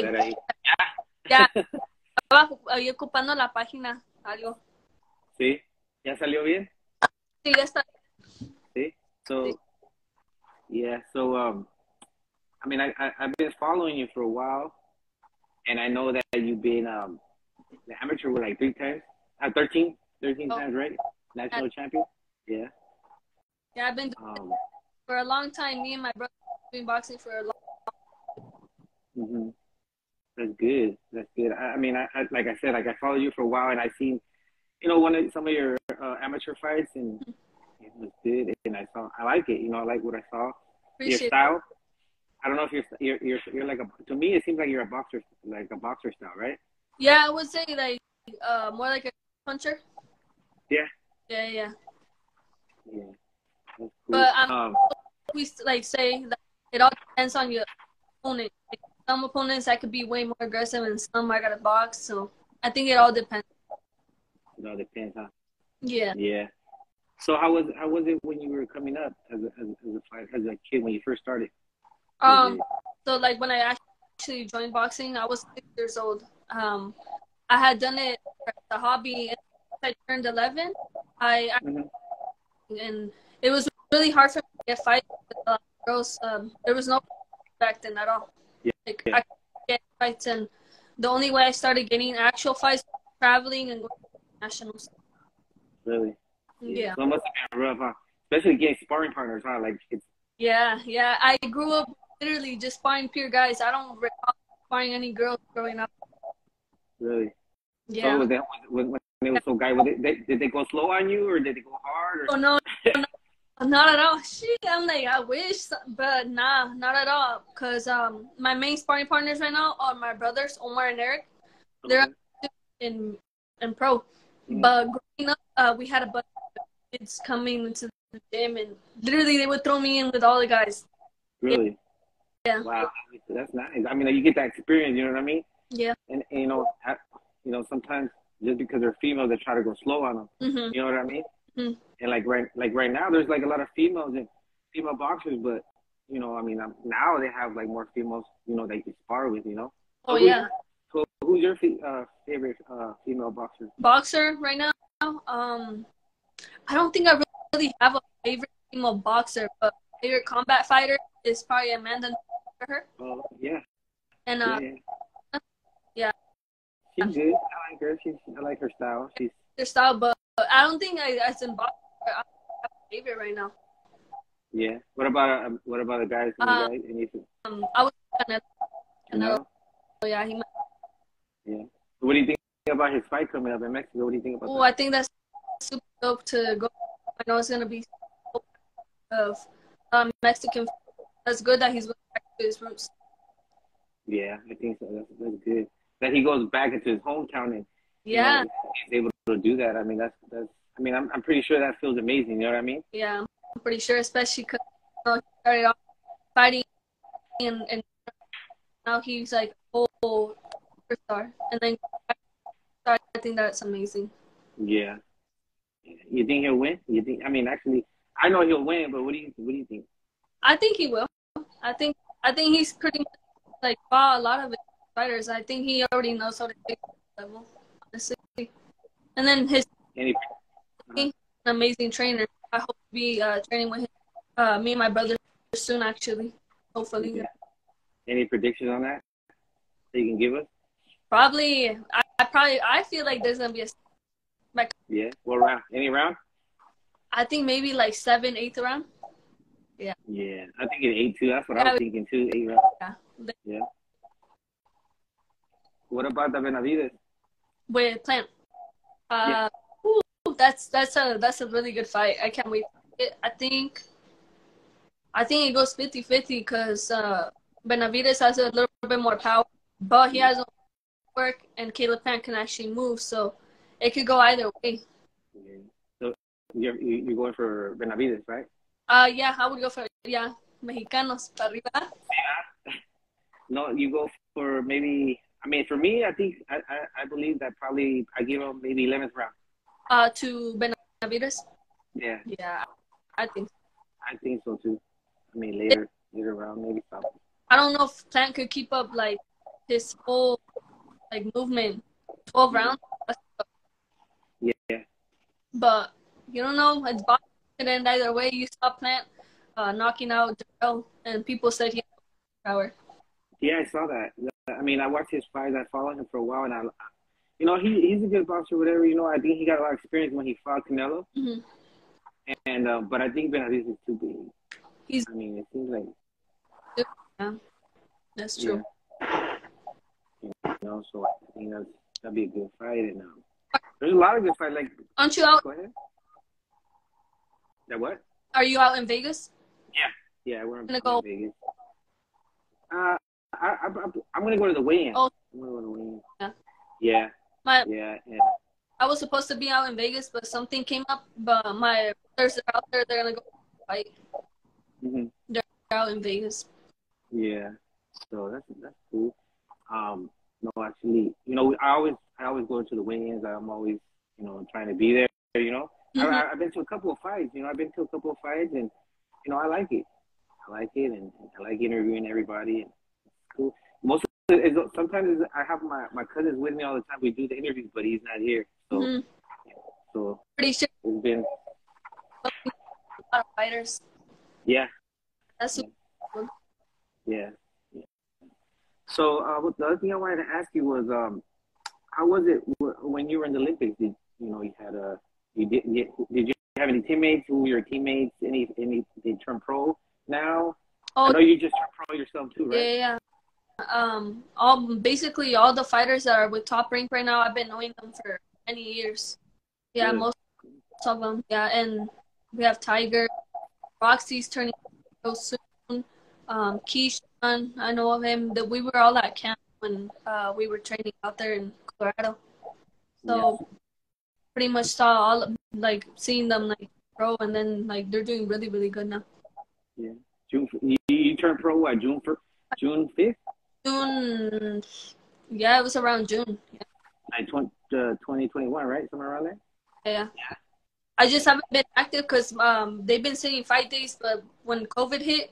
ver ahí. Ya, estaba ahí ocupando la página, algo. Sí, ya salió bien. Sí, ya está. Sí. Sí. So yeah. So I mean, I've been following you for a while, and I know that you've been the amateur with like 3 times, 13 Oh, times, right? yeah, National champion. Yeah. yeah, I've been doing it Um. for a long time. Me and my brother have been boxing for a long. hmm That's good. That's good. I mean, I like I said, like I followed you for a while, and I seen some of your amateur fights, and it was good. And I like it. I like what I saw. Your Appreciate it. style. I don't know if you're like a. To me, it seems like you're a boxer, like a boxer style, right? Yeah, I would say like more like a puncher. Yeah. Yeah, yeah. Yeah. That's cool. But we like say that it all depends on your opponent. Like, some opponents I could be way more aggressive, and some I gotta box. So I think it all depends. It all depends, huh? Yeah. Yeah. So how was it when you were coming up as a kid when you first started? Was Um. it? So like when I actually joined boxing, I was 6 years old. I had done it as a hobby. And I turned 11. I Mhm. and it was really hard for me to get fights with girls. There was no back then at all. Yeah. Like Yeah. I could get fights, and the only way I started getting actual fights was traveling and going to nationals. Really. Yeah. Yeah, So it must have been rough, huh? Especially getting sparring partners, huh? Like it's yeah, yeah. I grew up literally just sparring pure guys. I don't recall sparring any girls growing up. really. So Yeah. was that when they were so guy? Did they go slow on you or did they go hard? Oh no, not at all. Shit, I'm like, I wish, but nah, not at all. Cause my main sparring partners right now are my brothers, Omar and Eric. Or, They're okay. in pro. Mhm. But growing up, we had a bunch of kids coming into the gym, and literally they would throw me in with all the guys. Yeah, Really? yeah, Wow. That's nice. I mean, you get that experience. You know what I mean? yeah. And sometimes just because they're female, they try to go slow on them. Mhm. You know what I mean? Mhm. And like right now, there's like a lot of females and female boxers, but I mean, now they have like more females, they can spar with. Oh So yeah. who's your favorite female boxer? Boxer right now. I don't think I really have a favorite female boxer, but favorite combat fighter is probably Amanda for her. Oh yeah, And yeah, yeah. yeah, She's good. I like her. I like her style. She's their style, but I don't think as in boxer I have a favorite right now. yeah. What about the guys? Any Um, guys? Anything? I was Canelo. Canelo. Canelo? Yeah, he. Yeah. What do you think about his fight coming up in Mexico? What do you think about Oh, that? I think that's super dope to go. I know it's gonna be of Mexican. That's good that he's going back to his roots. Yeah, I think so. That's good. That he goes back into his hometown and Yeah, he's able to do that. I mean, that's. I mean, I'm pretty sure that feels amazing. You know what I mean? yeah, I'm pretty sure, especially because he started off fighting and now he's like a whole superstar. And then I think that's amazing. Yeah. You think he'll win? You think? I mean, actually, I know he'll win, but what do you think? I think he will. I think I think he's pretty much like fought a lot of fighters. I think he already knows how to take the level, honestly. And then his Any? he's an amazing trainer. I hope to be training with him, me and my brother soon, actually. Hopefully, Yeah. Any predictions on that you can give us? probably. I feel like there's gonna be a like Yeah. What round? Any round? I think maybe like 7, 8th round. Yeah, Yeah. I think it's 8-2. That's what I was yeah, thinking too. 8 rounds. yeah. Yeah. What about the Benavides? With Plant. Yeah. Uh, that's a really good fight. I can't wait. I think it goes 50-50 because Benavides has a little bit more power, but he has no work, and Caleb Plant can actually move, so it could go either way. Yeah. So you're going for Benavides, right? Yeah, I would go for Mexicanos para arriba. No, you go for maybe. I mean, for me, I think I believe that probably I give him maybe 11th round. To Benavides. Yeah, Yeah, I think. I think so too. I mean, later round maybe something. I don't know if Plant could keep up like his whole like movement, 12 rounds. Yeah. But you don't know. It's boxing, and then either way, you saw Plant knocking out Darrell, and people said he had power. Yeah, I saw that. I mean, I watched his fights. I followed him for a while, and you know, he's a good boxer, whatever. You know, I think he got a lot of experience when he fought Canelo. Mm-hmm. And but I think Benavidez is too big. I mean, it seems like. Yeah, that's true. Yeah. You know, so I think that'd be a good fight. And there's a lot of good fights. Like, aren't you out? Go ahead. That what? Are you out in Vegas? Yeah, we're in go. Vegas. I'm gonna go to the weigh-in. Oh, I'm gonna go to the weigh-in. Yeah. Yeah. I was supposed to be out in Vegas, but something came up. But my brothers are out there. They're gonna go fight. Mm-hmm. They're out in Vegas. Yeah. So that's cool. No, actually, you know, I always go to the weigh-ins. I'm always, you know, trying to be there. You know, Mm-hmm. I've been to a couple of fights. You know, I've been to a couple of fights, and you know, I like it. And I like interviewing everybody. And it's cool. Sometimes I have my cousins with me all the time. We do the interviews, but he's not here. So, Mm-hmm. so pretty sure it's been a lot of fighters. Yeah. That's good. Yeah. So the other thing I wanted to ask you was, how was it when you were in the Olympics? Did you know did you have any teammates who were your teammates? Any they turn pro now? Oh, I know you just turned pro yourself too, right? Yeah. Basically all the fighters that are with Top Rank right now, I've been knowing them for many years. Yeah, Good. most of them. Yeah, and we have Tiger, Roxy's turning pro soon. Keyshawn, I know of him. That we were all at camp when we were training out there in Colorado. So pretty much saw all seeing them like pro, and then like they're doing really really good now. Yeah. You turned pro what? June 5th? June. Yeah, it was around June. Yeah. Like 2021, right? Somewhere around there. Yeah. I just haven't been active because they've been saying 5 days, but when COVID hit,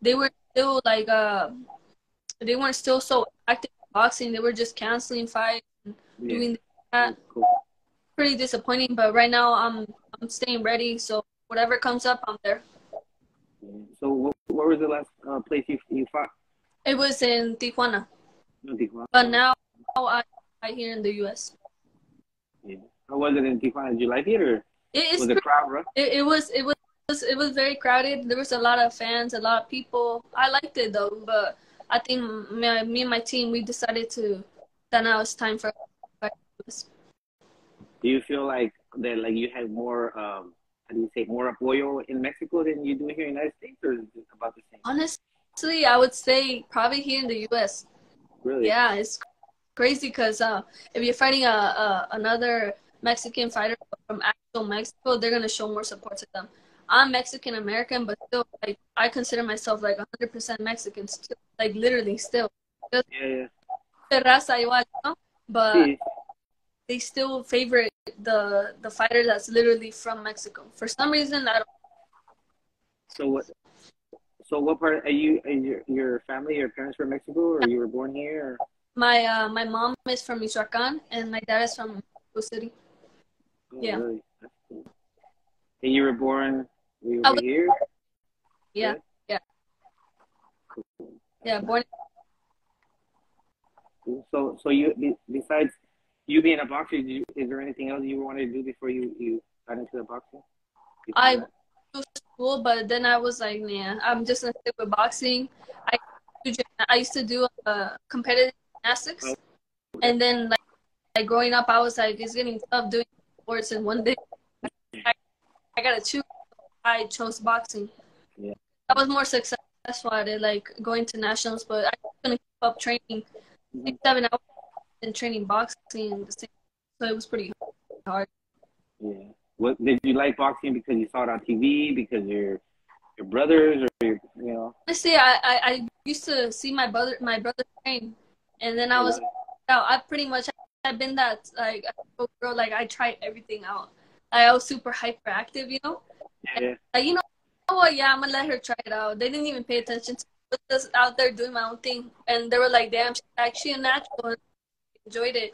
they were still they weren't still so active in boxing. They were just canceling fights and doing that. Cool. Pretty disappointing, but right now I'm staying ready. So whatever comes up, I'm there. So where was the last place you fought? It was in Tijuana. Tijuana. But now I here in the U.S. Yeah. How was it in Tijuana? Did you like it, or was the crowd rough? It was very crowded. There was a lot of fans, a lot of people. I liked it though, but I think me and my team, we decided that now it's time for us. Do you feel like that, like you had more, how do you say, more apoyo in Mexico than you do here in the United States, or is it about the same? Honestly, I would say probably here in the U.S. Really? Yeah, it's crazy because if you're fighting another Mexican fighter from actual Mexico, they're gonna show more support to them. I'm Mexican American, but still, like I consider myself like 100% Mexican, still, like literally still. Yeah. Raza igual, ¿no? But Sí. they still favorite the fighter that's literally from Mexico. For some reason, I don't. So what part are you? Your family, your parents were Mexico, or you were born here? Or? My mom is from Michoacán and my dad is from Mexico City. Oh, Yeah. Really? That's cool. And you were born over here? Yeah. Cool. Yeah, born. Cool. So you, besides you being a boxer, is there anything else you wanted to do before you got into the boxing? I was school, but then I was like, nah, I'm just gonna stick with boxing. I used to do competitive gymnastics, and then like growing up, I was like, it's getting tough doing sports, and one day I gotta choose. I chose boxing. Yeah. I was more successful at it, like going to nationals, but I couldn't keep up training 6-7 hours and training boxing the same. So it was pretty hard. Yeah. What did you like boxing because you saw it on TV, because your brothers, or you know? Honestly, I used to see my brother train, and then I was I pretty much I've been that like girl, like I tried everything out. I was super hyperactive, you know. Yeah. And, you know what? Yeah, I'm gonna let her try it out. They didn't even pay attention to it. was just out there doing my own thing, and they were like, "Damn, she's actually a natural." And I enjoyed it.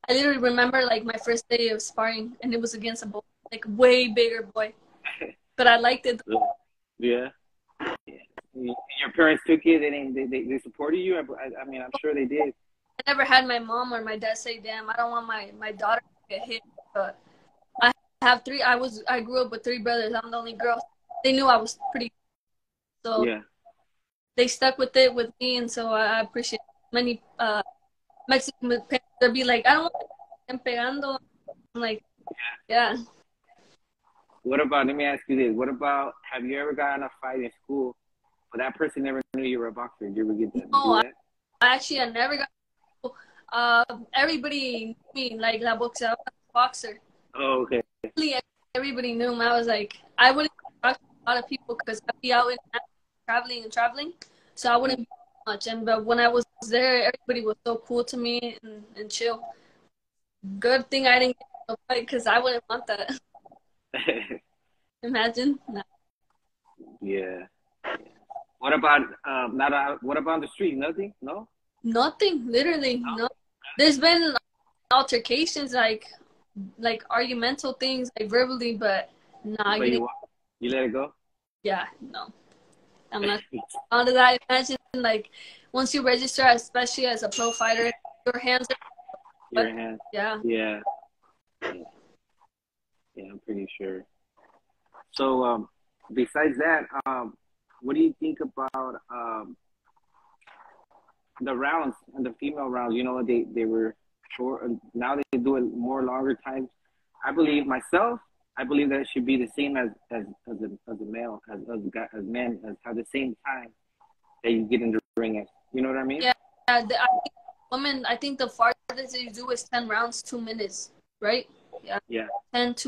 I literally remember like my first day of sparring, and it was against a boy, like way bigger boy, but I liked it. Yeah. Your parents took it and they supported you. I mean, I'm sure they did. I never had my mom or my dad say, "Damn, I don't want my daughter to get hit." But I have three. I grew up with three brothers. I'm the only girl. They knew I was pretty, so Yeah. they stuck with it with me, and so I appreciate many Mexican parents. They'll be like, "I don't want them pegando." I'm like, yeah. What about? Let me ask you this. What about? Have you ever gotten a fight in school, but that person never knew you were a boxer? Did you ever get that? No, Do that? I never got. Everybody knew me like la boxer, boxer. Oh, okay. Really, everybody knew him. I was like, I wouldn't talk to a lot of people because I'd be out and traveling, so I wouldn't be much. And but when I was there, everybody was so cool to me and chill. Good thing I didn't get in a fight because I wouldn't want that. Imagine. No. Yeah. What about not? What about the street? Nothing? No. Nothing, literally. No. There's been altercations, like argumental things, like verbally, but nah. But you let it go. Yeah, no. I'm not fond of that. Imagine like once you register, especially as a pro fighter, your hands are. Your hand. Yeah. Yeah. Yeah, I'm pretty sure. So, besides that, what do you think about the rounds and the female rounds? You know, they were short. Now they do it more longer times. I believe myself. I believe that it should be the same as a male as men as have the same time that you get in the ring. As you know what I mean? Yeah. I think women. I think the farthest they do is 10 rounds, 2 minutes, right? Yeah. Yeah. 10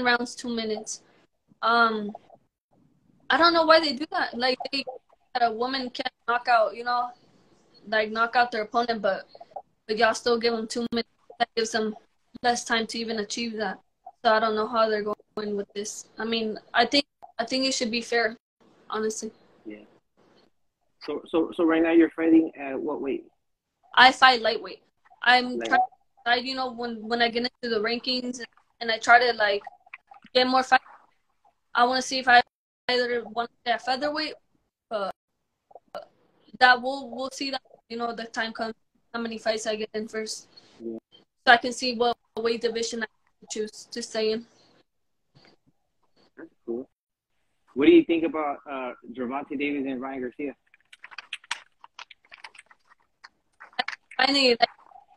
rounds, 2 minutes. I don't know why they do that. Like that a woman can't knock out their opponent, but y'all still give them 2 minutes. That gives them less time to even achieve that. So I don't know how they're going with this. I mean, I think it should be fair, honestly. Yeah. So right now you're fighting at what weight? I fight lightweight. I'm trying to decide, when I get into the rankings and I try to like get more fights, I want to see if I either want to stay at featherweight, but that we'll see that the time comes how many fights I get in first, Yeah. so I can see what weight division I choose to stay in. That's cool. What do you think about Gervonta Davis and Ryan Garcia?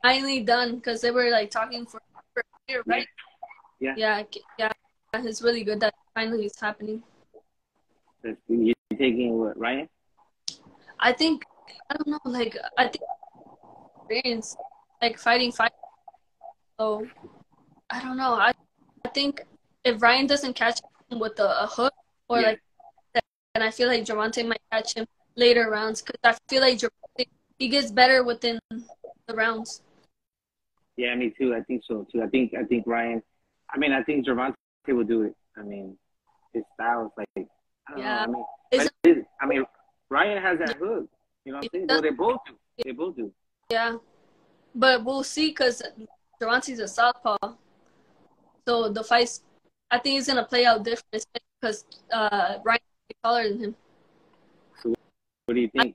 Finally done because they were like talking for a year, right? Yeah. Yeah. It's really good that finally it's happening. You're taking what, Ryan? I think I don't know. Like I think experience, like fighting. So I don't know. I think if Ryan doesn't catch him with a hook or like that, then I feel like Gervonta might catch him later rounds because I feel like Gervonta, he gets better within the rounds. Yeah, me too. I think so too. I think Ryan. I think Gervonta will do it. I mean, his style is like I don't know. I mean, Ryan has that hook. You know what I'm saying? Well, they both do. They both do. Yeah, but we'll see because Gervonta's a southpaw, so the fights. I think it's gonna play out different because Ryan is taller than him. So, what do you think?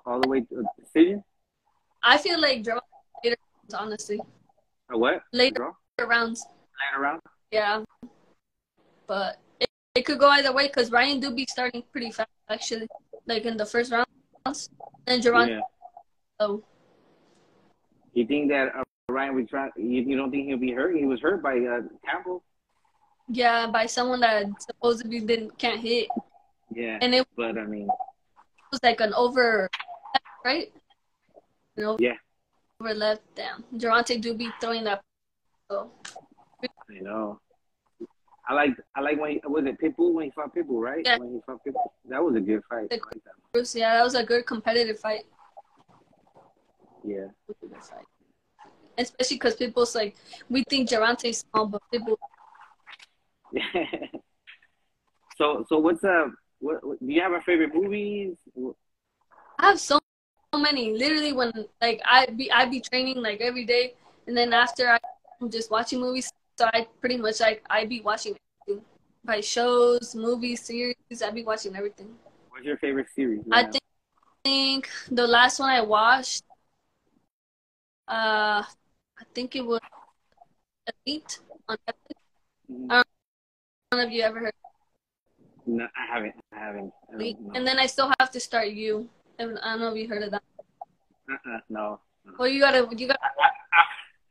All the way to a decision? I feel like Gervonta later rounds, honestly. A what? Later rounds. Later round? Yeah, but it could go either way because Ryan do be starting pretty fast actually, like in the first rounds, and Gervonta. Yeah. So. You think that Ryan would try? You don't think he'll be hurt? He was hurt by Campbell. Yeah, by someone that supposedly can't hit. Yeah, and it was like an over, right? Yeah. Over left. Damn, Gervonta do be throwing that. So. I know. I like when was it Pitbull when he fought Pitbull, right? Yeah. When he fought Pitbull, that was a good fight. I like that. Yeah, that was a good competitive fight. Yeah. Especially because Pitbull's like, we think Gervonta's small, but Pitbull. So what's Do you have a favorite movies? I have so many. Literally, when like I be training like every day, and then after I'm just watching movies. So I pretty much like I be watching everything. By shows, movies, series. I be watching everything. What's your favorite series right I now? think the last one I watched, I think it was Elite on Netflix. Mhm. I don't know if you ever heard No, I haven't. I haven't. of Elite. No. And then I still have to start You. I don't know if you heard of that. No. No. Well, you got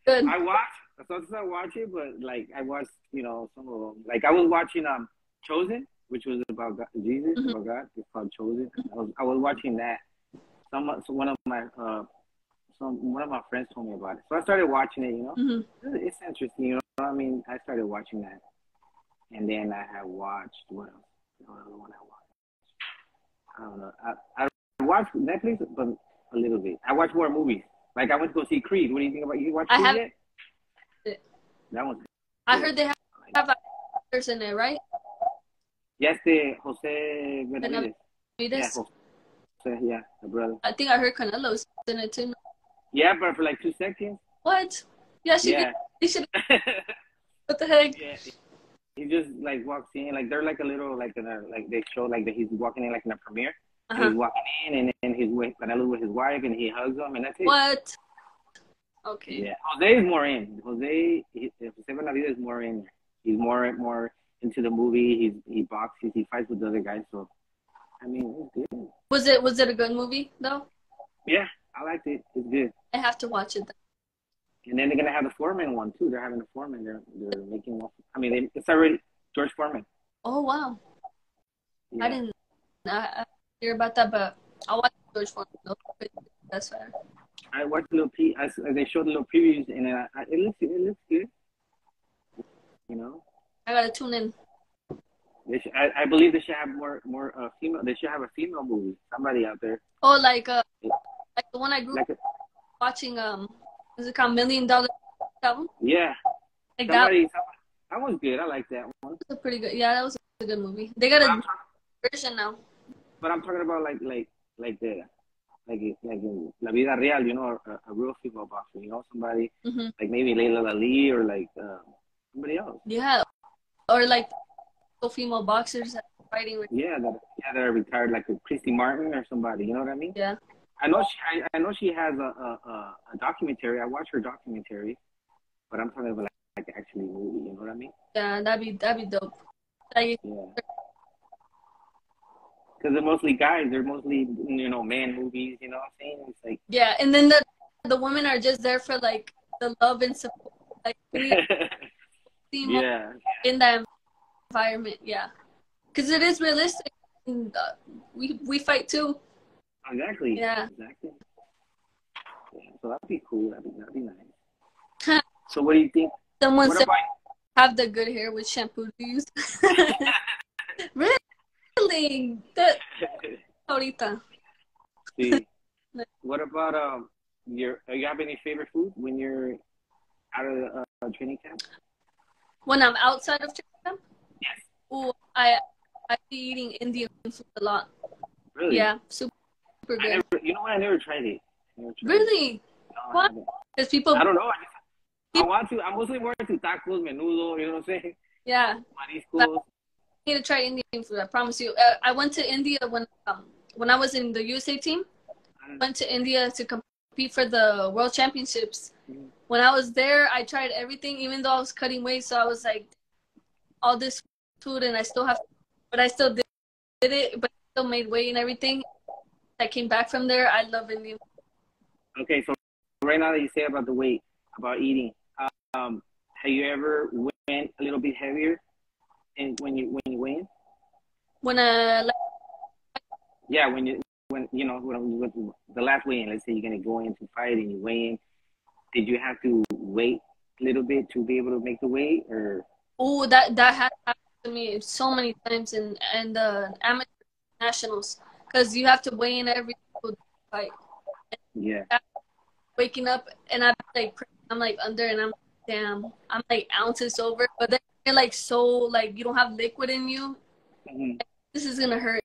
good. I watch. Sometimes I watch it, but like I watched, some of them. Like I was watching Chosen, which was about God, Jesus, Mm-hmm. about God. It's called Chosen. I was watching that. One of my one of my friends told me about it, so I started watching it. Mm-hmm. It's interesting. You know what I mean? I started watching that, and then I have watched what else? What other one I watched? I don't know. I watched Netflix, but a little bit. I watch more movies. Like I went to go see Creed. What do you think about? You watch I Creed have yet? it. That one's I good. heard they have actors in it, right? Yes, the Jose Benavides. Yeah, Benavides. Jose. Yeah, the brother. I think I heard Canelo's in it too. Yeah, but for like 2 seconds. What? Yeah, she did. Yeah. She should. What the heck? Yeah. He just like walks in, like they're like a little like in a like they show like that he's walking in like in a premiere. And he's walking in, and then he's with Canelo with his wife, and he hugs him, and that's it. What? Okay. Yeah, Jose is more in. Jose Benavides is more in. He's more into the movie. He boxes. He fights with the other guys. So I mean, it's good. Was it a good movie though? Yeah, I liked it. It's good. I have to watch it then. And then they're gonna have the Foreman one too. They're having the Foreman. They're making one. I mean, it's already George Foreman. Oh wow. Yeah. I didn't hear about that, but I'll watch George Foreman. That's fair. I watched a little they showed the little previews, and it looks good. You know. I gotta tune in. I believe they should have more female. They should have a female movie. Somebody out there. Oh, like the one I grew Like up watching. Is it called $1 Million Album? Yeah. Like That was good. I like that one. that was a pretty good. Yeah, that was a good movie. They got a version now. But I'm talking about like in La Vida Real, a real female boxer, somebody like maybe Layla Ali or like somebody else. Yeah, or like female boxers that are fighting with. Yeah, that are retired, like a Christy Martin or somebody. You know what I mean? Yeah. I know she has a documentary. I watched her documentary, but I'm talking about like actually movie. You know what I mean? Yeah, that'd be dope. Like, yeah. Because they're mostly guys. They're mostly man movies. You know what I'm saying? It's like yeah, and then the women are just there for like the love and support. Like yeah. In that environment, yeah, because it is realistic. And, we fight too. Exactly. Yeah. Exactly. Yeah, so that'd be cool. That'd be nice. So what do you think? Someone said have the good hair with shampoo to use. Really? That ahorita. See. What about you have any favorite food when you're out of the training camp? When I'm outside of training camp? Yes. Oh, I be eating Indian food a lot. Really? Yeah, super good. I never tried it. Really? No, what? Because people. I don't know. I want to. I'm mostly more into tacos, menudo. You know what I'm saying? Yeah. Mariscos. I need to try Indian food. I promise you. I went to India when I was in the USA team. I went to India to compete for the World Championships. Mm-hmm. When I was there, I tried everything, even though I was cutting weight. So I was like, all this food, and I still did it, but I still made weight and everything. I came back from there. I love Indian food. Okay, so right now that you say about the weight, about eating, have you ever went a little bit heavier, and when you weigh in? Yeah, when the last weigh in, let's say you're gonna go into fight and you weigh in, did you have to wait a little bit to be able to make the weight, or? Oh, that has happened to me so many times in the amateur nationals, because you have to weigh in every fight. Yeah. Waking up and I'm like under, and I'm like ounces over, but then you're like so like you don't have liquid in you. Mm-hmm. This is gonna hurt.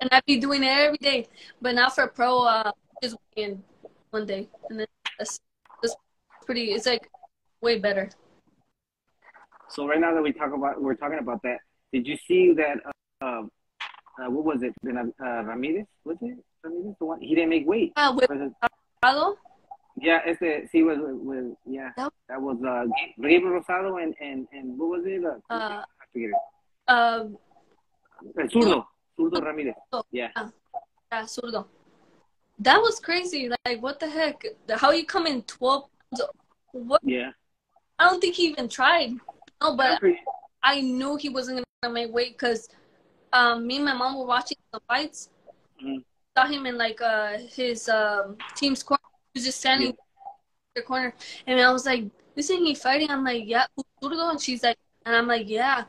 and I'd be doing it every day. But now for pro, just in one day, and then that's pretty. It's like way better. So right now that we're talking about that. Did you see that? What was it? Ramirez, was it Ramirez? The one he didn't make weight. With Rosado? Yeah, sí, with yeah, that was Gabriel Rosado and what was it? I forget it. Zurdo Ramirez. Yeah. Yeah, Zurdo. That was crazy. Like, what the heck? How you come in 12 pounds? What? Yeah. I don't think he even tried. No, but I knew he wasn't gonna make weight because me and my mom were watching the fights. Mm-hmm. Saw him in like his team's corner. He was just standing in the corner, and I was like, "Isn't he fighting?" I'm like, "Yeah, Zurdo," and she's like, and I'm like, "Yeah."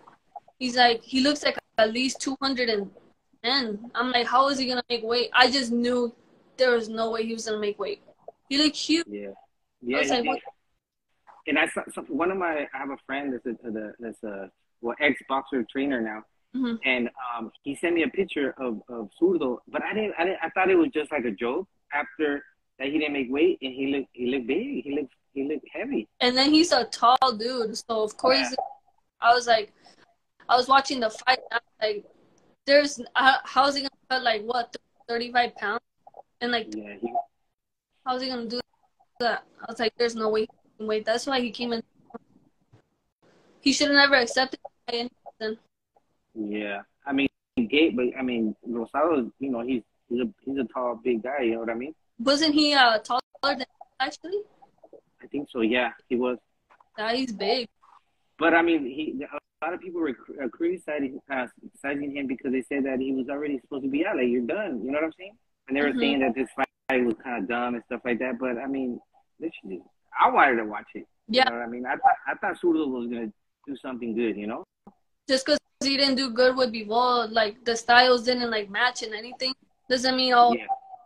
He's like, he looks like at least 210. I'm like, how is he gonna make weight? I just knew there was no way he was gonna make weight. He looked huge. Yeah. I was like, what? And I saw I have a friend that's a ex-boxer trainer now. Mm-hmm. And he sent me a picture of Zurdo, but I thought it was just like a joke after that he didn't make weight and he looked big. He looked heavy. And then he's a tall dude, so of course I was like, I was watching the fight and I was like, there's how's he gonna cut like what 35 pounds? And like how's he gonna do that? I was like, there's no way he can wait. That's why he came in. He should have never accepted anything. Yeah, I mean, but I mean, Rosado, you know, he's a tall, big guy. You know what I mean? Wasn't he taller than actually? I think so. Yeah, he was. Yeah, he's big. But I mean, a lot of people were criticizing him because they said that he was already supposed to be out. Like, you're done. You know what I'm saying? And they were saying that this fight was kind of dumb and stuff like that. But I mean, literally, I wanted to watch it. Yeah. You know what I mean? I thought Zurdo was gonna do something good. You know? Just because he didn't do good with Bivol, like the styles didn't like match and anything, doesn't mean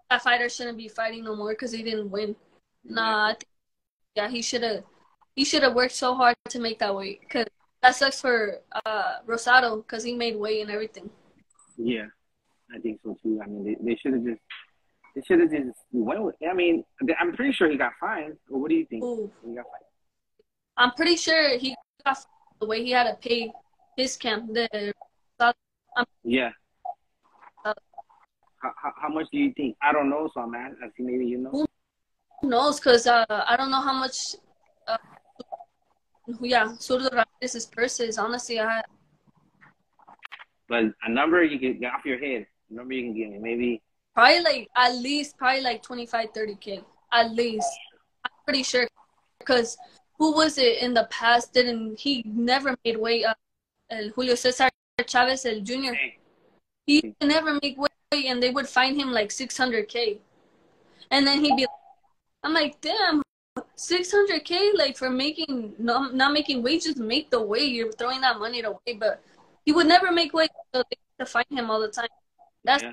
that fighter shouldn't be fighting no more because he didn't win. Nah, I think he should have worked so hard to make that weight. Cause that sucks for Rosado because he made weight and everything. Yeah, I think so too. I mean, they should have just went with. I mean, I'm pretty sure he got fined. Or what do you think? He got fined. I'm pretty sure he got fined the way he had to pay his camp. Yeah. How much do you think? I don't know, so I'm asking. Maybe you know. Who knows? Because I don't know how much. Zurdo Ramirez's purse is. Honestly, But a number you can get off your head. A number you can give me, maybe. Probably like 25, 30K. At least. I'm pretty sure. Because who was it in the past? He never made weight? Julio Cesar Chavez, el Jr. He could never make weight, and they would fine him like 600K. And then he'd be like, I'm like, damn, 600K, like for not making weight, just make the weight. You're throwing that money away, but he would never make weight, so they had to fight him all the time. That's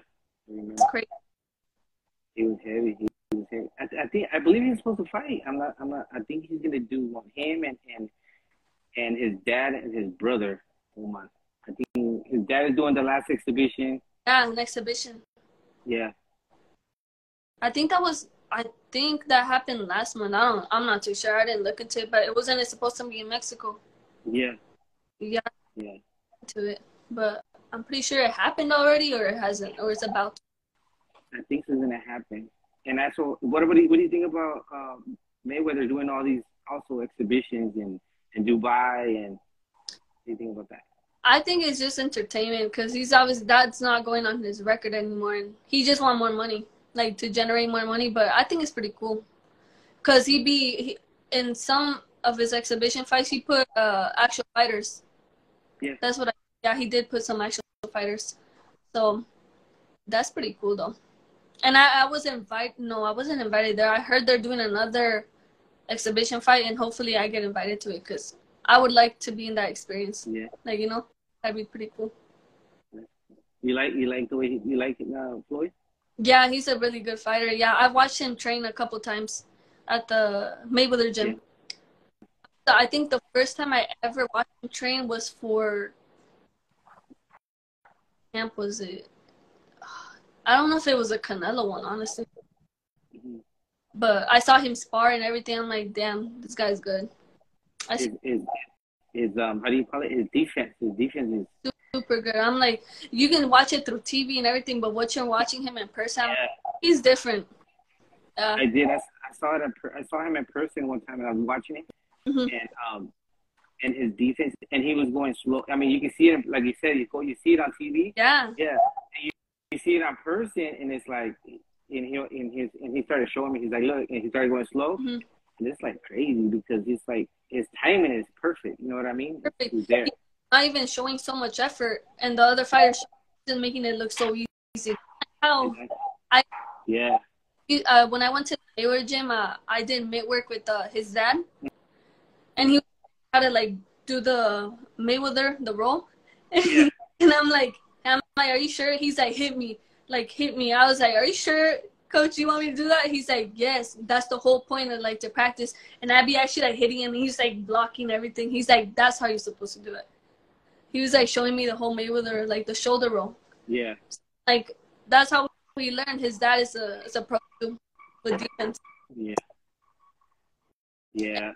crazy. He was heavy. I believe he's supposed to fight. I'm not. I think he's gonna do him and his dad and his brother. Oh my! I think his dad is doing the last exhibition. Yeah, an exhibition. Yeah. I think that happened last month. I'm not too sure. I didn't look into it, but it wasn't supposed to be in Mexico. Yeah. Yeah. To it, but I'm pretty sure it happened already, or it hasn't, or it's about to. I think it's gonna happen. And that's what do you think about Mayweather doing all these also exhibitions in Dubai, and what do you think about that? I think it's just entertainment because he's obviously that's not going on his record anymore, and he just want more money, like to generate more money. But I think it's pretty cool because in some of his exhibition fights he put actual fighters. Yeah, that's what. He did put some actual fighters, so that's pretty cool though. And I was invited. No, I wasn't invited there. I heard they're doing another exhibition fight, and hopefully I get invited to it because I would like to be in that experience. Yeah, like that'd be pretty cool. You like the way you like Floyd? Yeah, he's a really good fighter. Yeah, I've watched him train a couple times at the Mayweather gym. Yeah. I think the first time I ever watched him train was for camp. Was it? I don't know if it was a Canelo one, honestly. Mm-hmm. But I saw him spar and everything. I'm like, damn, this guy's good. I see His how do you call it? His defense is super good. I'm like, you can watch it through TV and everything, but what you're watching him in person, yeah. he's different. I did. I saw it. I saw him in person one time, and I was watching it, Mm-hmm. and his defense, and he was going slow. I mean, you can see it, like you said, you see it on TV. Yeah. Yeah. And you see it on person, and it's like, and he started showing me. He's like, look, and he started going slow, Mm-hmm. and it's like crazy because it's like his timing is perfect. You know what I mean? Perfect. He's there. He's not even showing so much effort, and the other fighters just making it look so easy. How I Yeah. When I went to the Mayweather gym, I did mitt work with his dad, and he had to like do the Mayweather the roll, Yeah. and I'm like, are you sure? He's like, hit me, like hit me. I was like, are you sure, coach? You want me to do that? He's like, yes. That's the whole point of like to practice. And I'd be actually like hitting him. And he's like blocking everything. He's like, that's how you're supposed to do it. He was like showing me the whole Mayweather, like the shoulder roll. Yeah. Like that's how we learned. His dad is a pro too, with defense. Yeah. Yeah.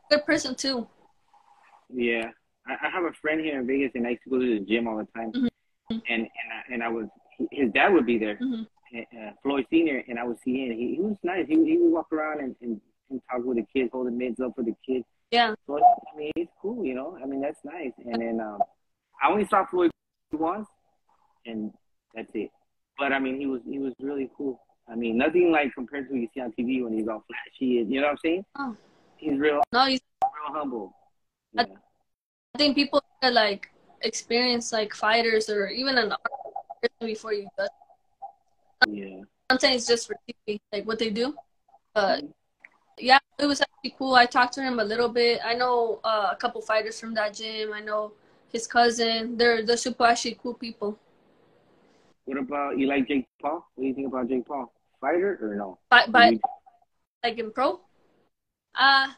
Good person too. Yeah. I have a friend here in Vegas, and I used to go to the gym all the time. Mm-hmm. And I was his dad would be there, Mm-hmm. Floyd Senior, and I would see him. He was nice. He would walk around and talk with the kids, hold the mids up for the kids. Yeah. So I mean, it's cool, you know. I mean, that's nice. And then I only saw Floyd once, and that's it. But I mean, he was really cool. I mean, nothing like compared to what you see on TV when he's all flashy. And, you know what I'm saying? Oh. He's real No, real humble. Yeah. I think people that like experience like fighters or even an artist before you judge. Yeah. Sometimes it's just for TV, like what they do. But yeah, it was actually cool. I talked to him a little bit. I know a couple fighters from that gym. I know his cousin. They're super actually cool people. What about you? Like Jake Paul? What do you think about Jake Paul? Fighter or no? But like in pro, I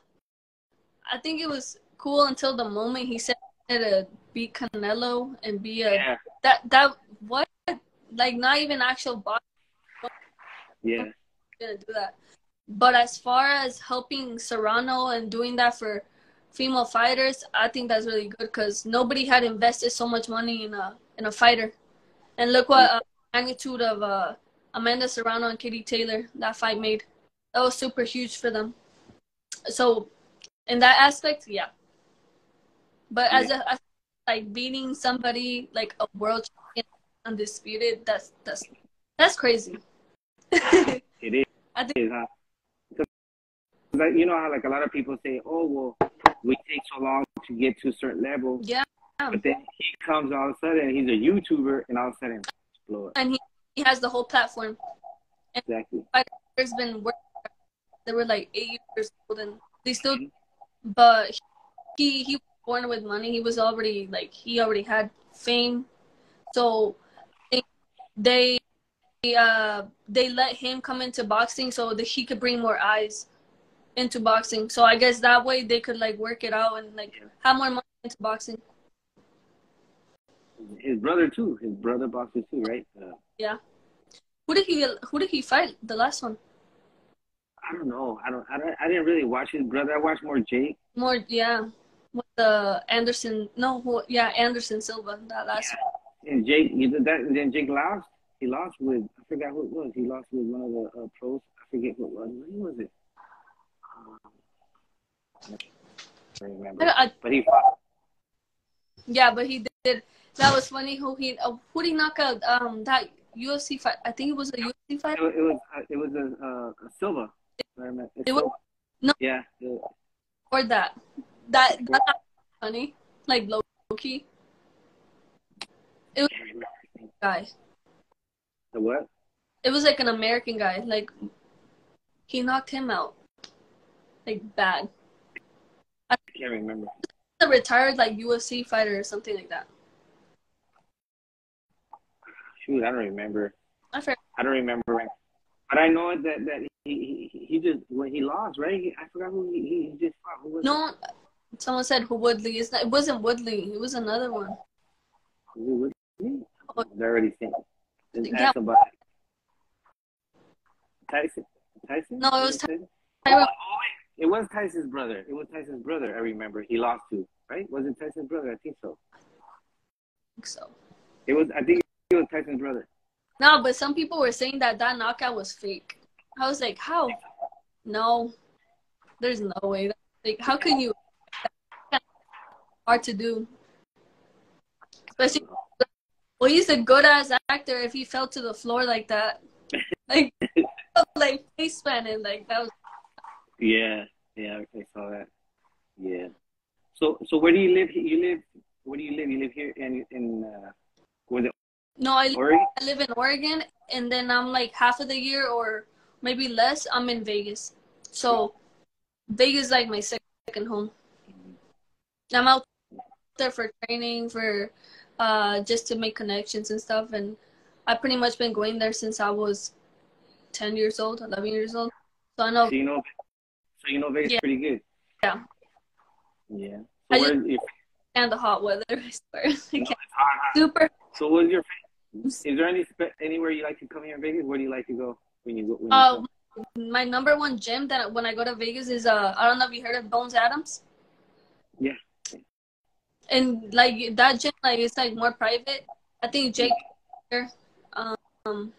think it was cool until the moment he said to beat Canelo and be a that what like not even actual boxing. Yeah. Gonna do that. But as far as helping Serrano and doing that for female fighters, I think that's really good because nobody had invested so much money in a fighter. And look what magnitude of Amanda Serrano and Katie Taylor that fight made. That was super huge for them. So in that aspect, yeah. But as like beating somebody like a world champion undisputed, that's crazy. It is. I think It is, huh? Because you know how like a lot of people say, oh well, we take so long to get to a certain level. yeah. But then he comes all of a sudden, he's a YouTuber, and all of a sudden, explode. And he has the whole platform. And Exactly. fighters been working. They were like 8 years old, and they still. But he was born with money. He was already like he already had fame, so they let him come into boxing so that he could bring more eyes into boxing. So I guess that way they could like work it out and like have more money into boxing. His brother too. His brother boxes too, right? Yeah. Who did he fight the last one? I don't know. I didn't really watch his brother. I watched more Jake. More, yeah. With the Anderson, Anderson Silva, that last one. And Jake, you did that, and then Jake lost. He lost with, I forgot who it was. He lost with one of the pros. I forget who it was. Who was it? I don't remember. But he fought. Yeah, but he did. That was funny. Who did he knock out? That UFC fight. I think it was a UFC fight. It was a Silva. It was no. Yeah. Or that's funny. Like low key. It was a guy. The what? It was like an American guy. Like he knocked him out. Like bad. I can't remember. A retired like UFC fighter or something like that. Shoot, I don't remember. I don't remember. But I know that he just when he lost, right? I forgot who he just fought. Who was it? Someone said Woodley. It wasn't Woodley. It was another one. Was it Woodley? Oh, they're already saying. Just Yeah. ask somebody. Tyson. Tyson? No, it was Tyson? Tyron. Oh, wait. It was Tyson's brother. It was Tyson's brother. I remember he lost to, right? Was it Tyson's brother? I think so. So. It was. I think it was Tyson's brother. No, but some people were saying that knockout was fake. I was like, how? No, there's no way. Like, how can you? That's hard to do. Especially, well, he's a good ass actor. If he fell to the floor like that, like, like face planted, like that was. Yeah, yeah, I saw that. Yeah. So where do you live? You live. Where do you live? You live here in was it No, Oregon? I live in Oregon, and then I'm like half of the year or maybe less. I'm in Vegas, so Vegas is like my second home. I'm out there for training, for just to make connections and stuff, and I've pretty much been going there since I was 10 years old, 11 years old. So I know. So you know Vegas Yeah, pretty good. yeah. Yeah. I So just where if and the hot weather. I swear, no, it's hot, hot. super. So what's your is there anywhere you like to come here in Vegas? Where do you like to go when you come? My number one gym that when I go to Vegas is I don't know if you heard of Bones Adams. Yeah. And like that gym, like it's like more private. I think Jake, um,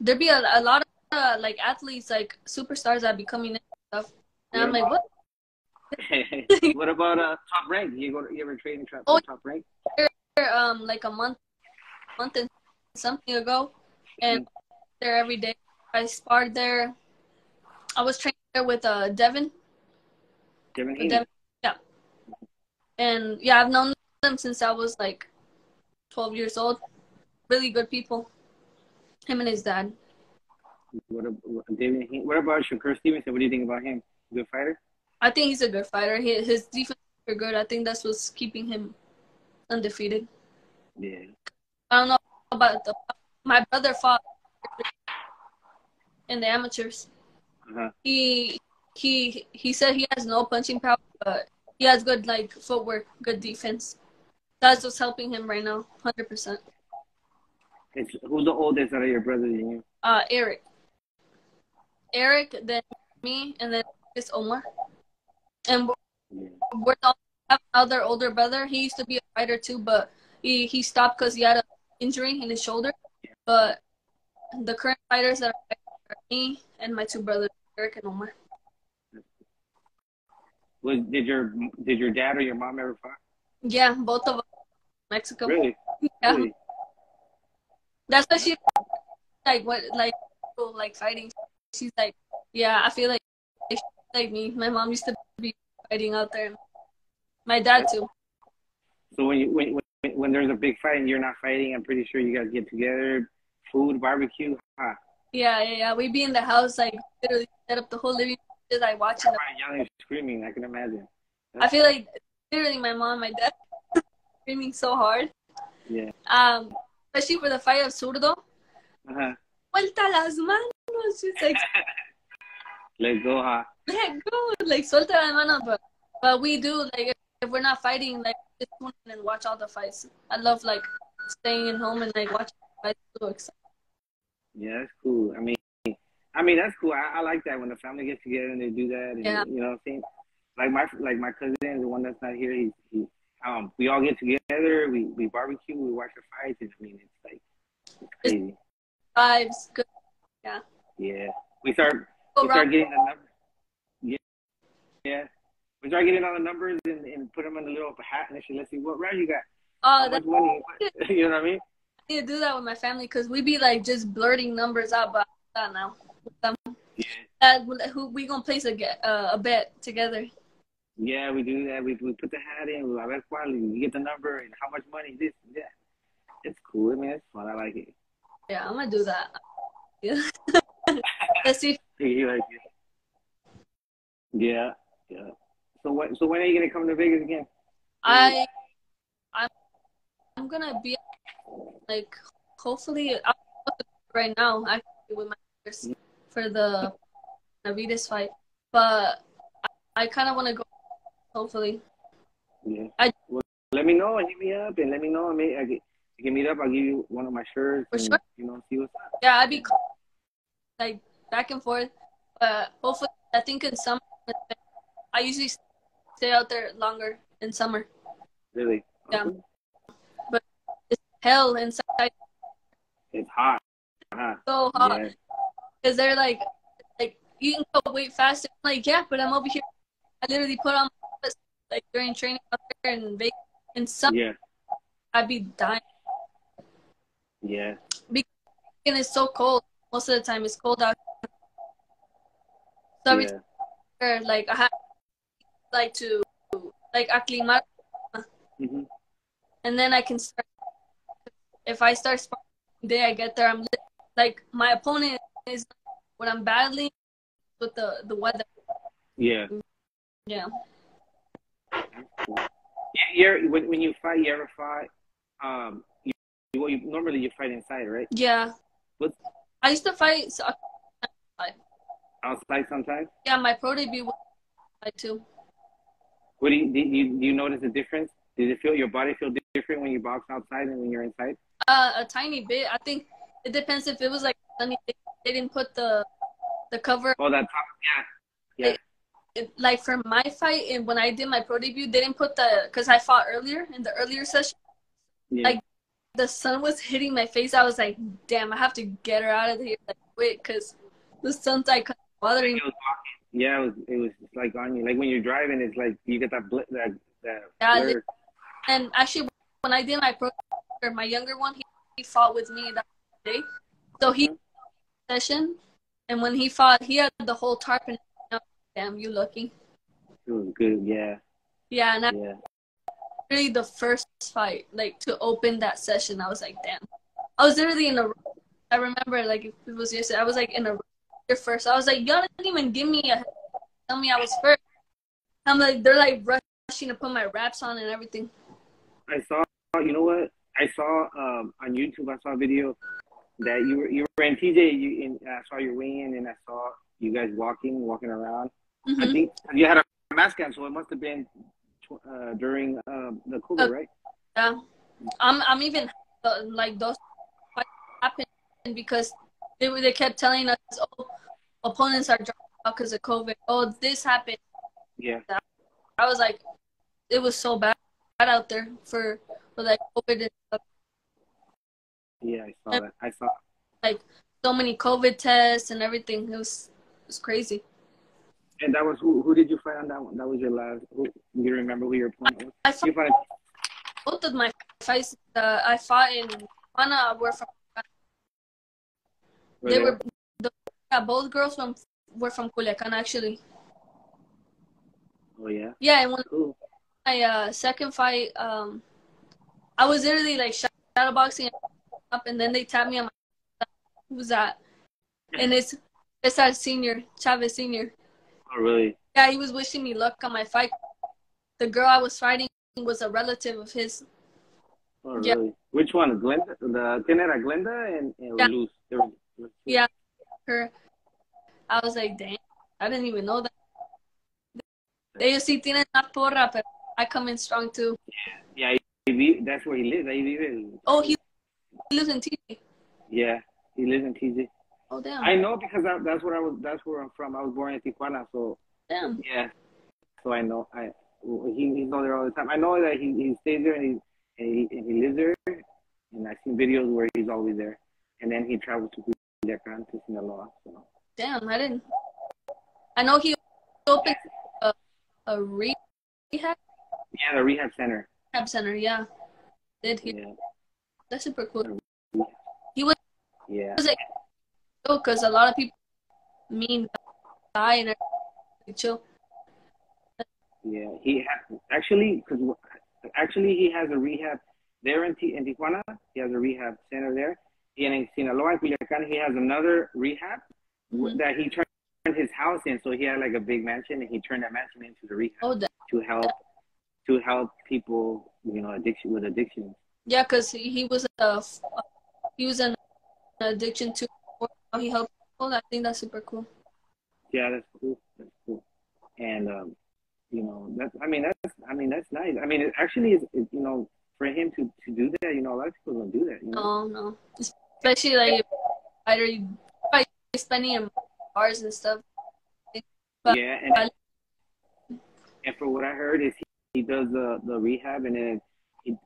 there'd be a lot of like athletes, like superstars that be coming in and stuff. And I'm like, what? What about Top Rank? You ever train in Top Rank? Like a month and something ago, and there every day. I sparred there. I was training there with Devin. Devin, yeah. And yeah, I've known them since I was like 12 years old. Really good people. Him and his dad. What about Shakur Stevenson? What do you think about him? Good fighter? I think he's a good fighter. His defense is good. I think that's what's keeping him undefeated. Yeah. I don't know about my brother fought in the amateurs. Uh-huh. He said he has no punching power, but he has good like footwork, good defense. That's what's helping him right now, 100%. Who's the oldest out of your brothers and you? Eric, then me, and then it's Omar. And Yeah. we're all have another older brother. He used to be a fighter too, but he stopped because he had an injury in his shoulder. But the current fighters that are me and my two brothers, Eric and Omar. Did your dad or your mom ever fight? Yeah, both of us Mexico. Really? Yeah. Really? That's what she like. What like fighting? She's like, yeah, I feel like she's like me. My mom used to be fighting out there. My dad too. So when there's a big fight and you're not fighting, I'm pretty sure you guys get together, food, barbecue. Huh? Yeah. We be in the house, like literally set up the whole living room, just like watching. Yelling and screaming. I can imagine. I feel like literally my mom, my dad, screaming so hard. Yeah. Especially for the fight of Zurdo. Uh-huh. Suelta las manos. She's like, let's go, huh? let go, like suelta las manos. But we do like if we're not fighting, like just tune in and watch all the fights. I love like staying at home and like watching fights. So excited. Yeah, that's cool. I mean that's cool. I like that when the family gets together and they do that. And, yeah. You know what I'm saying? Like my cousin, the one that's not here, we all get together, we barbecue, we watch the fights, and I mean it's crazy. Vibes, good. Yeah. Yeah. We start getting the numbers. Yeah. We start getting all the numbers and put them in the little hat and let's see what round you got. How much money? You know what I mean? I need to do that with my family because we be like just blurting numbers out, but not now. Yeah. We gonna place a bet together. Yeah, we do that. We put the hat in. We get the number and how much money. This, that. It's cool. I mean, it's fun. I like it. Yeah, I'm gonna do that. Yeah. Let's see. You like it? Yeah. So when are you gonna come to Vegas again? I'm gonna be like hopefully right now actually with my brothers for the Navides fight, but I kind of want to go. Hopefully. Yeah. Well, let me know and hit me up and let me know. We can meet up. I'll give you one of my shirts For and, sure. you know, see what's up. Yeah, I'd be like back and forth. But hopefully, I think in summer, I usually stay out there longer in summer. Really? Yeah. Okay. But it's hell inside. It's hot. Huh? So hot. Yeah. Because they're like you can go way faster. I'm like, yeah, but I'm over here. I literally put on my vest, like during training out there in Vegas. In summer, Yeah. I'd be dying. Yeah. Because it's so cold. Most of the time, it's cold out. So every time, like I have like to like acclimar, Mm-hmm. and then I can start. If I start sparring the day I get there, I'm like my opponent is what I'm battling with the weather. Yeah. Yeah. When you fight, you ever fight? Normally you fight inside, right? Yeah. What I used to fight outside sometimes? Yeah, my pro debut was outside too. What do you notice a difference? Does it feel your body feel different when you box outside and when you're inside? A tiny bit. I think it depends if it was like sunny. They didn't put the cover. Oh, that top, yeah. Like for my fight and when I did my pro debut, they didn't put because I fought earlier in the earlier session. Yeah. Like the sun was hitting my face. I was like, damn, I have to get her out of here like quick because the sun's like bothering me. Yeah, it was like on you. Like when you're driving, it's like you get that Yeah, blur. and actually when I did my pro, my younger one, he fought with me that day. So he session, and when he fought, he had the whole tarp and damn, you lucky. It was good, yeah. Yeah, and Yeah. really the first fight, like to open that session, I was like, damn. I was literally in a. I remember like if it was yesterday. I was like in a first. I was like, y'all didn't even give me tell me I was first. I'm like, they're like rushing to put my wraps on and everything. I saw, you know what? I saw on YouTube. I saw a video that you were in TJ. I saw your weigh-in, and I saw you guys walking around. Mm-hmm. I think you had a mask on, so it must have been during the COVID, right? Yeah, I'm even like those fights happened because they kept telling us, oh, opponents are dropping out because of COVID. Oh, this happened. Yeah. I was like, it was so bad out there for like COVID and stuff. Yeah, I saw that. I saw like so many COVID tests and everything. It was crazy. And that was who did you fight on that one? That was your last. Do you remember who your opponent was? I fought both of my fights. I fought in Tijuana. Were from. Both girls were from Culiacan actually. Oh yeah. Yeah, and when cool. my second fight, I was literally like shadow boxing up, and then they tapped me on my. Who's that? And it's that senior Chavez Senior. Oh really? Yeah, he was wishing me luck on my fight. The girl I was fighting was a relative of his. Oh really? Yeah. Which one? Glenda? ¿Quién era? Glenda and Luz. Yeah, her. I was like, dang, I didn't even know that. Ellos sí tienen una porra, but I come in strong too. Yeah, that's where he lives. Oh, he lives in TJ. Yeah, he lives in TJ. Oh damn. I know because that's where I'm from. I was born in Tijuana, so damn. Yeah, so I know. He's not there all the time. I know that he stays there and he lives there, and I've seen videos where he's always there. And then he travels to Culiacan to Sinaloa. So. Damn, I didn't. I know he opened a rehab. Yeah, the rehab center. Rehab center, yeah. Did he? Yeah. That's super cool. He was. Yeah. Was like, because a lot of people die and chill. Yeah, he actually he has a rehab there in Tijuana. He has a rehab center there. And in Sinaloa, Culiacan, he has another rehab that he turned his house in. So he had like a big mansion, and he turned that mansion into the rehab to help people, addiction with addictions. Yeah, because he was an addiction to. How he helped people. I think that's super cool. Yeah, that's cool. That's cool. And that's nice. I mean, it actually is, for for him to do that, you know, a lot of people don't do that, you know. No. Especially like either you probably spending in bars and stuff. But Yeah, and for what I heard is he does the rehab, and then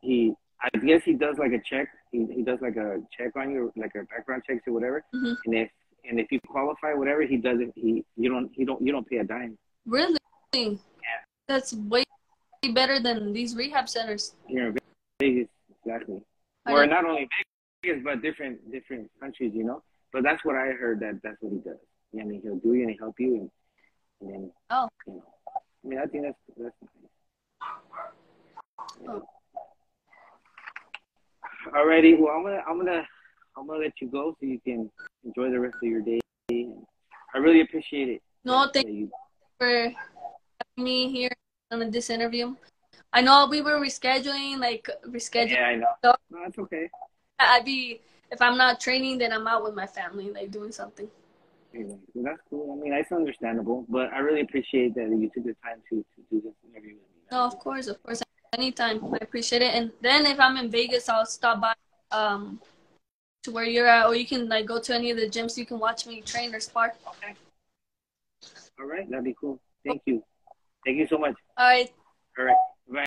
he I guess he does like a check. He does like a check on you, like a background check or whatever. mm-hmm. And if you qualify, whatever, he doesn't. You don't pay a dime. Really? Yeah. That's way better than these rehab centers. Here in Vegas, exactly. Or not only Vegas, but different countries, you know. But that's what I heard. That's what he does. Yeah, I mean, he'll do you and he'll help you, and then you know. I mean, I think that's nice. Yeah. Oh. Alrighty, well, I'm gonna let you go so you can enjoy the rest of your day. I really appreciate it. No, thank you for having me here on this interview. I know we were rescheduling. Yeah, I know. No, that's okay. If I'm not training, then I'm out with my family, like doing something. Anyway, well, that's cool. I mean, that's understandable, but I really appreciate that you took the time to do this interview with me. No, of course. Anytime. I appreciate it. And then if I'm in Vegas, I'll stop by to where you're at, or you can like go to any of the gyms so you can watch me train or spar. Okay. All right, that'd be cool. Thank you. Thank you so much. All right. All right. Bye.